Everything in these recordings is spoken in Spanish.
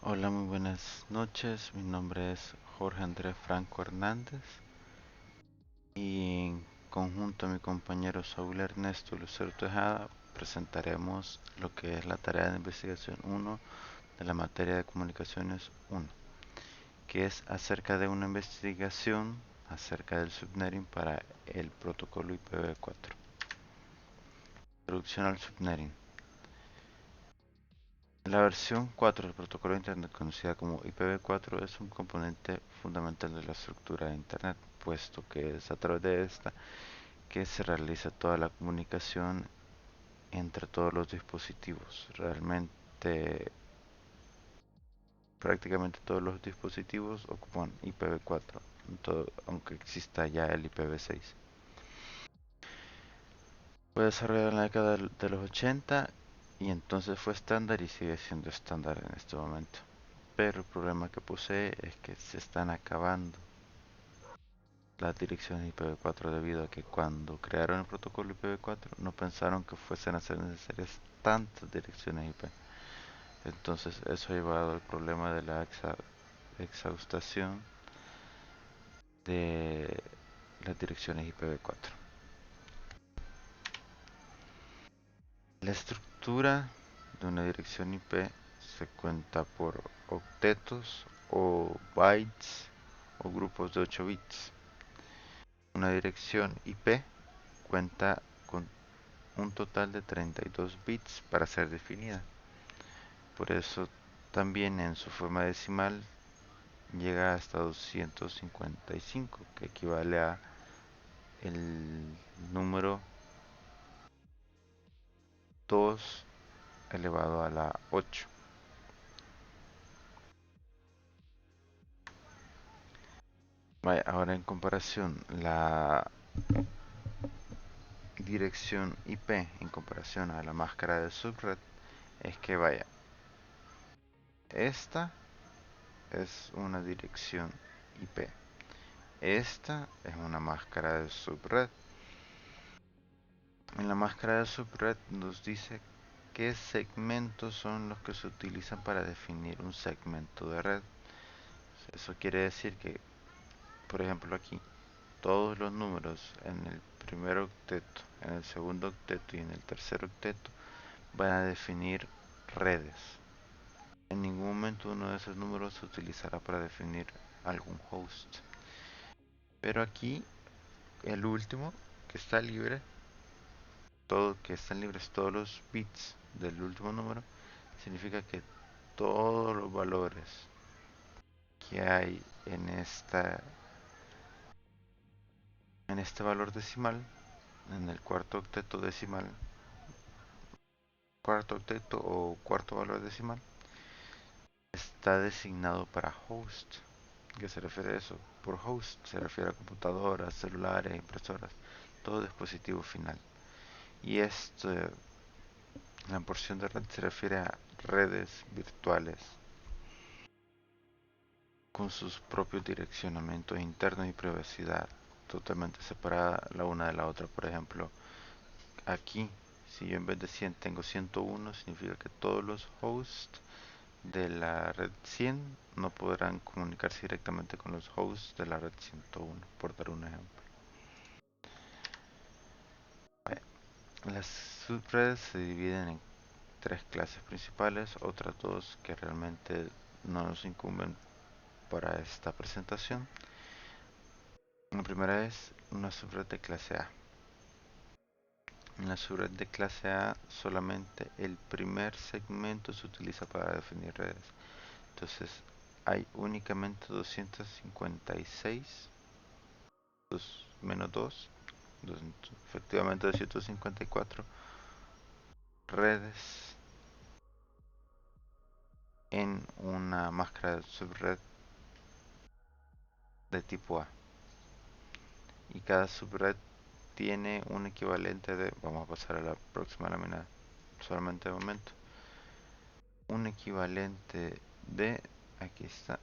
Hola, muy buenas noches. Mi nombre es Jorge Andrés Franco Hernández y en conjunto a mi compañero Saúl Ernesto Lucero Tejada presentaremos lo que es la tarea de investigación 1 de la materia de comunicaciones 1, que es acerca de una investigación acerca del subnetting para el protocolo IPv4. Introducción al subnetting. La versión 4 del protocolo de Internet, conocida como IPv4, es un componente fundamental de la estructura de Internet, puesto que es a través de esta que se realiza toda la comunicación entre todos los dispositivos. Realmente, prácticamente todos los dispositivos ocupan IPv4, aunque exista ya el IPv6. Fue desarrollado en la década de los 80 y entonces fue estándar y sigue siendo estándar en este momento. Pero el problema que posee es que se están acabando las direcciones IPv4 debido a que cuando crearon el protocolo IPv4 no pensaron que fuesen a ser necesarias tantas direcciones IP. Entonces eso ha llevado al problema de la exhaustación de las direcciones IPv4. La estructura de una dirección IP se cuenta por octetos o bytes o grupos de 8 bits. Una dirección IP cuenta con un total de 32 bits para ser definida. Por eso también en su forma decimal llega hasta 255, que equivale a el número 2 elevado a la 8. Vaya, ahora en comparación, la dirección IP en comparación a la máscara de subred es que vaya, esta es una dirección IP. Esta es una máscara de subred. En la máscara de subred nos dice qué segmentos son los que se utilizan para definir un segmento de red. Eso quiere decir que, por ejemplo aquí, todos los números en el primer octeto, en el segundo octeto y en el tercer octeto van a definir redes. En ningún momento uno de esos números se utilizará para definir algún host. Pero aquí, el último, que está libre, que están libres todos los bits del último número, significa que todos los valores que hay en este valor decimal, en el cuarto octeto o cuarto valor decimal, está designado para host. ¿Qué se refiere a eso? Por host se refiere a computadoras, celulares, impresoras, todo dispositivo final. Y la porción de red se refiere a redes virtuales con sus propios direccionamientos internos y privacidad totalmente separada la una de la otra. Por ejemplo, aquí, si yo en vez de 100 tengo 101, significa que todos los hosts de la red 100 no podrán comunicarse directamente con los hosts de la red 101, por dar un ejemplo. Las subredes se dividen en tres clases principales, otras dos que realmente no nos incumben para esta presentación. La primera es una subred de clase A. En la subred de clase A solamente el primer segmento se utiliza para definir redes. Entonces hay únicamente 256 menos 2, efectivamente 254 redes en una máscara de subred de tipo A. Y cada subred tiene un equivalente de, vamos a pasar a la próxima lámina solamente de momento, un equivalente de, aquí está,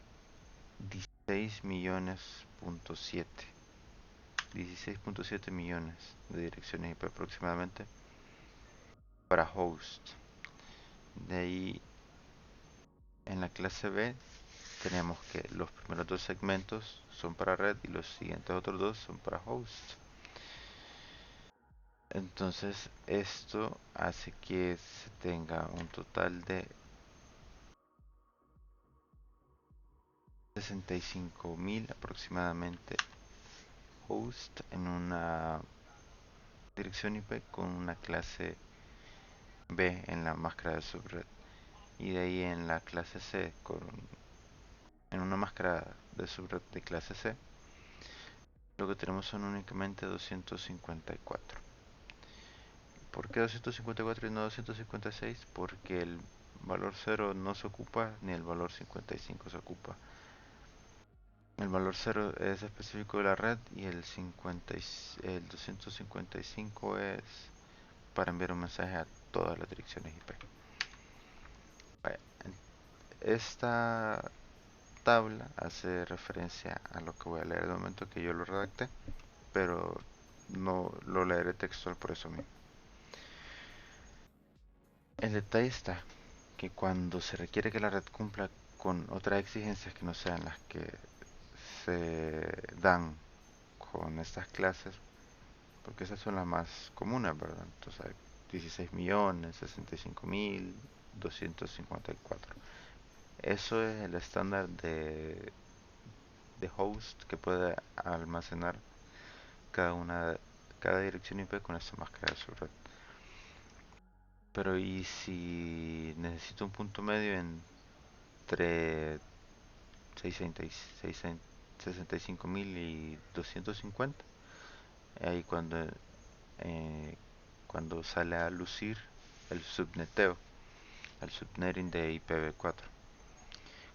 16 millones de direcciones IP aproximadamente para host. De ahí En la clase B tenemos que los primeros dos segmentos son para red y los siguientes otros dos son para host. Entonces esto hace que se tenga un total de 65.000 aproximadamente host en una dirección IP con una clase B en la máscara de subred, y de ahí en la clase C en una máscara de subred de clase C lo que tenemos son únicamente 254. ¿Por qué 254 y no 256? Porque el valor 0 no se ocupa ni el valor 55 se ocupa. El valor 0 es específico de la red y el 255 es para enviar un mensaje a todas las direcciones IP. Vaya, esta tabla hace referencia a lo que voy a leer de momento que yo lo redacté, pero no lo leeré textual por eso mismo. El detalle está que cuando se requiere que la red cumpla con otras exigencias que no sean las que se dan con estas clases, porque esas son las más comunes, ¿verdad? Entonces hay 16 millones, 65 mil, 254. Eso es el estándar de host que puede almacenar cada dirección IP con esta máscara de subred. Pero ¿y si necesito un punto medio entre 65.000 y 250? Ahí cuando sale a lucir el subneteo, el subnetting de IPv4.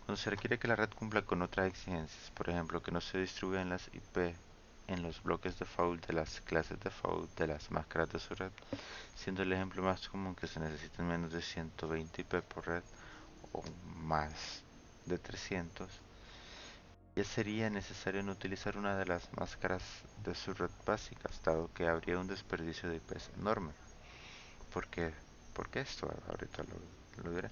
Cuando se requiere que la red cumpla con otras exigencias, por ejemplo, que no se distribuyan las IP en los bloques default de las clases default de las máscaras de su red, siendo el ejemplo más común que se necesiten menos de 120 IP por red o más de 300, ya sería necesario no utilizar una de las máscaras de su red básicas, dado que habría un desperdicio de IPs enorme. ¿Por qué? ¿Por qué esto? Ahorita lo diré.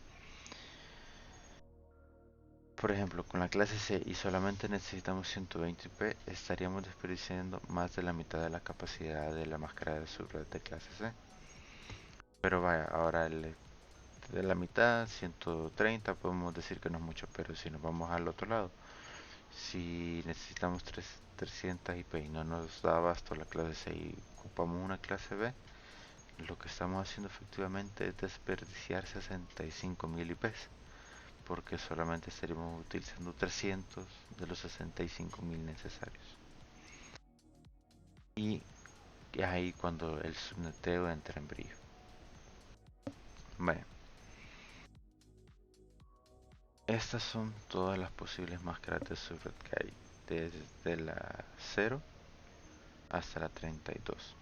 Por ejemplo, con la clase C y solamente necesitamos 120 IP, estaríamos desperdiciando más de la mitad de la capacidad de la máscara de subred de clase C. Pero vaya, ahora de la mitad, 130, podemos decir que no es mucho, pero si nos vamos al otro lado, si necesitamos 300 IP y no nos da abasto la clase C y ocupamos una clase B, lo que estamos haciendo efectivamente es desperdiciar 65.000 IPs, porque solamente estaríamos utilizando 300 de los 65.000 necesarios. Y es ahí cuando el subneteo entra en brillo. Bueno, estas son todas las posibles máscaras de subred que hay, desde la 0 hasta la 32.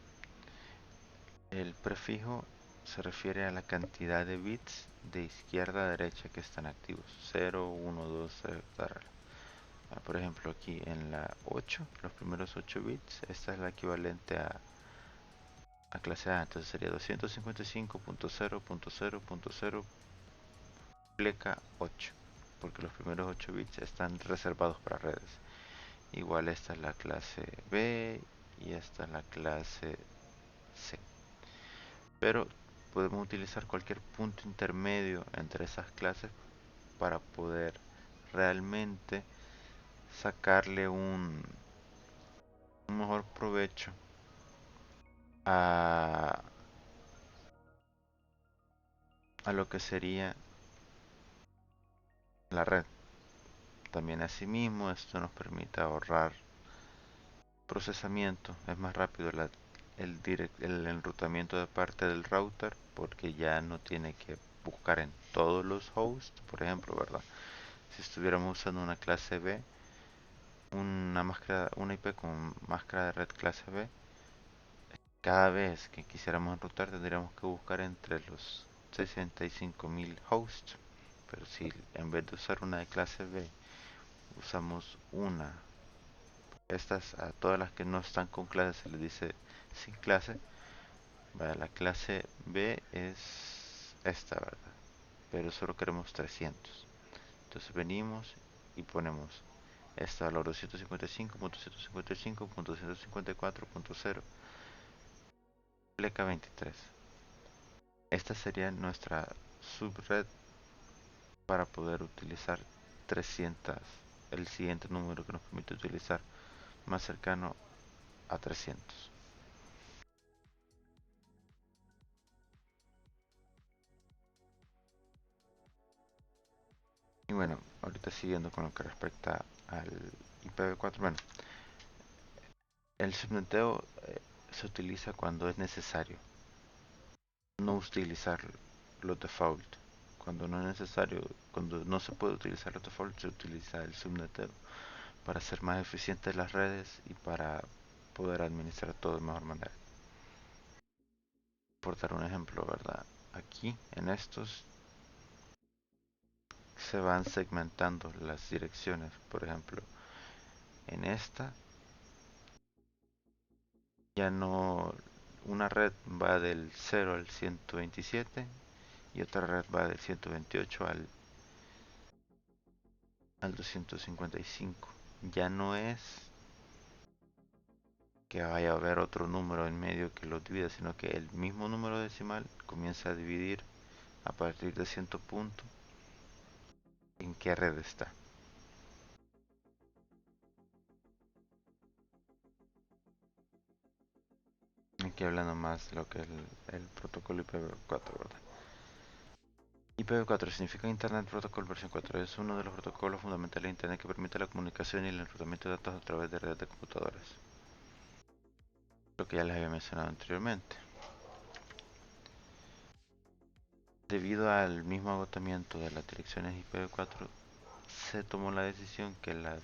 El prefijo se refiere a la cantidad de bits de izquierda a derecha que están activos. 0, 1, 2, 3, etc. Por ejemplo, aquí en la 8, los primeros 8 bits, esta es la equivalente a clase A. Entonces sería 255.0.0.0 pleca 8, porque los primeros 8 bits están reservados para redes. Igual esta es la clase B y esta es la clase C. Pero podemos utilizar cualquier punto intermedio entre esas clases para poder realmente sacarle un mejor provecho a, a lo que sería la red. También asimismo esto nos permite ahorrar procesamiento, es más rápido el enrutamiento de parte del router porque ya no tiene que buscar en todos los hosts, por ejemplo, ¿verdad? Si estuviéramos usando una clase B, una IP con máscara de red clase B, cada vez que quisiéramos enrutar tendríamos que buscar entre los 65.000 hosts. Pero si en vez de usar una de clase B, usamos estas a todas las que no están con clase se les dice sin clase. Vaya, la clase B es esta, ¿verdad? Pero solo queremos 300. Entonces venimos y ponemos este valor 255.155.154.0 pleca 23. Esta sería nuestra subred para poder utilizar 300, el siguiente número que nos permite utilizar más cercano a 300. Y bueno, ahorita siguiendo con lo que respecta al IPv4, bueno, el subneteo se utiliza cuando es necesario, no utilizar los default. Cuando no es necesario, cuando no se puede utilizar los default, se utiliza el subneteo para hacer más eficientes las redes y para poder administrar todo de mejor manera. Por dar un ejemplo, ¿verdad? Aquí en estos se van segmentando las direcciones. Por ejemplo, en esta ya no, una red va del 0 al 127 y otra red va del 128 al 255. Ya no es que vaya a haber otro número en medio que lo divida, sino que el mismo número decimal comienza a dividir a partir de cierto punto en qué red está. Aquí hablando más de lo que es el protocolo IPv4, ¿verdad? IPv4 significa Internet Protocol versión 4. Es uno de los protocolos fundamentales de Internet que permite la comunicación y el enrutamiento de datos a través de redes de computadoras. Lo que ya les había mencionado anteriormente. Debido al mismo agotamiento de las direcciones IPv4, se tomó la decisión que las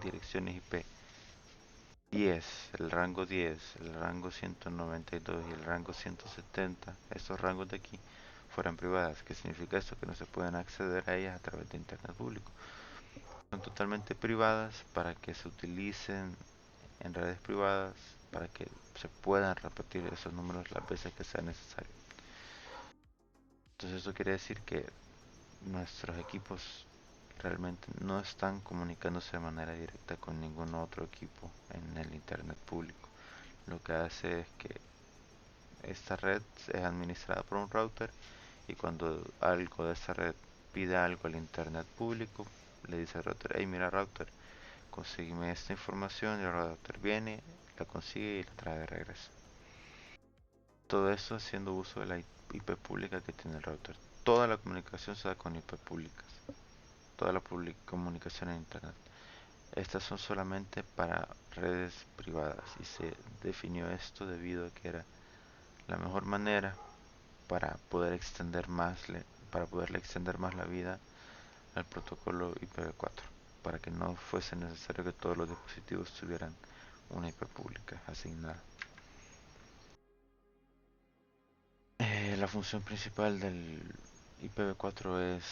direcciones IP 10, el rango 10, el rango 192 y el rango 170, estos rangos de aquí, fueran privadas. ¿Qué significa esto? Que no se pueden acceder a ellas a través de Internet público. Son totalmente privadas para que se utilicen en redes privadas, para que se puedan repetir esos números las veces que sea necesario. Entonces eso quiere decir que nuestros equipos realmente no están comunicándose de manera directa con ningún otro equipo en el Internet público. Lo que hace es que esta red es administrada por un router y cuando algo de esta red pide algo al Internet público, le dice al router: hey, mira router, consígueme esta información, y el router viene, la consigue y la trae de regreso. Todo esto haciendo uso de la IP pública que tiene el router. Toda la comunicación se da con IP públicas, toda la comunicación en Internet. Estas son solamente para redes privadas y se definió esto debido a que era la mejor manera para poder extender más, para poderle extender más la vida al protocolo IPv4, para que no fuese necesario que todos los dispositivos tuvieran una IP pública asignada. La función principal del IPv4 es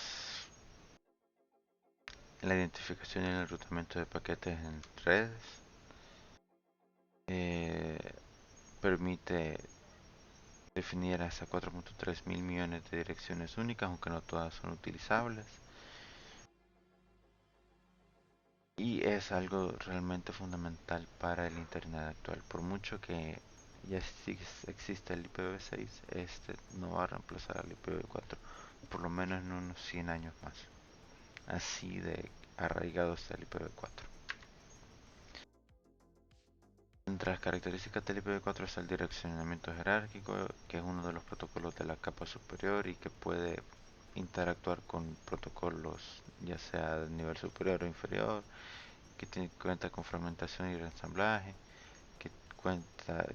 la identificación y el enrutamiento de paquetes en redes. Eh, Permite definir hasta 4.3 mil millones de direcciones únicas, aunque no todas son utilizables. Y es algo realmente fundamental para el Internet actual. Por mucho que ya existe el IPv6, este no va a reemplazar al IPv4, por lo menos en unos 100 años más. Así de arraigado está el IPv4. Entre las características del IPv4 está el direccionamiento jerárquico, que es uno de los protocolos de la capa superior y que puede interactuar con protocolos ya sea de nivel superior o inferior, que cuenta con fragmentación y reensamblaje,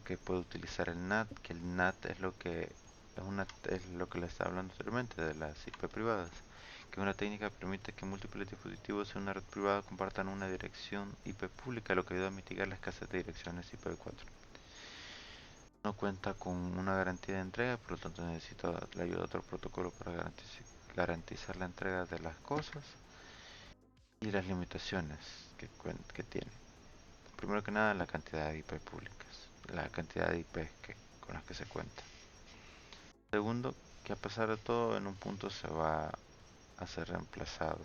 que puede utilizar el NAT, que el NAT es lo que es lo que le estaba hablando anteriormente de las IP privadas, que una técnica que permite que múltiples dispositivos en una red privada compartan una dirección IP pública, lo que ayuda a mitigar la escasez de direcciones IPv4. No cuenta con una garantía de entrega, por lo tanto necesita la ayuda de otro protocolo para garantizar la entrega de las cosas y las limitaciones que tiene. Primero que nada, la cantidad de IP públicas, la cantidad de IP con las que se cuenta. Segundo, que a pesar de todo, en un punto se va a ser reemplazado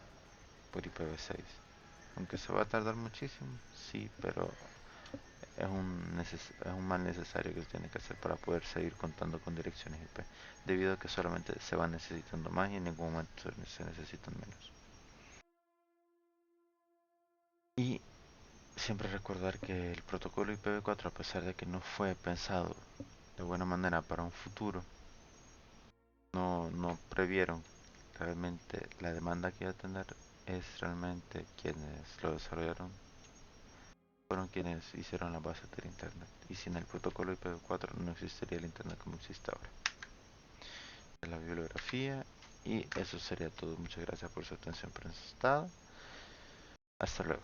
por IPv6. Aunque se va a tardar muchísimo, sí, pero es un mal necesario que se tiene que hacer para poder seguir contando con direcciones IP, debido a que solamente se van necesitando más y en ningún momento se necesitan menos. Y siempre recordar que el protocolo IPv4, a pesar de que no fue pensado de buena manera para un futuro, no previeron realmente la demanda que iba a tener. Es realmente quienes lo desarrollaron, fueron quienes hicieron las bases del Internet. Y sin el protocolo IPv4 no existiría el Internet como existe ahora. La bibliografía y eso sería todo. Muchas gracias por su atención prestada. Hasta luego.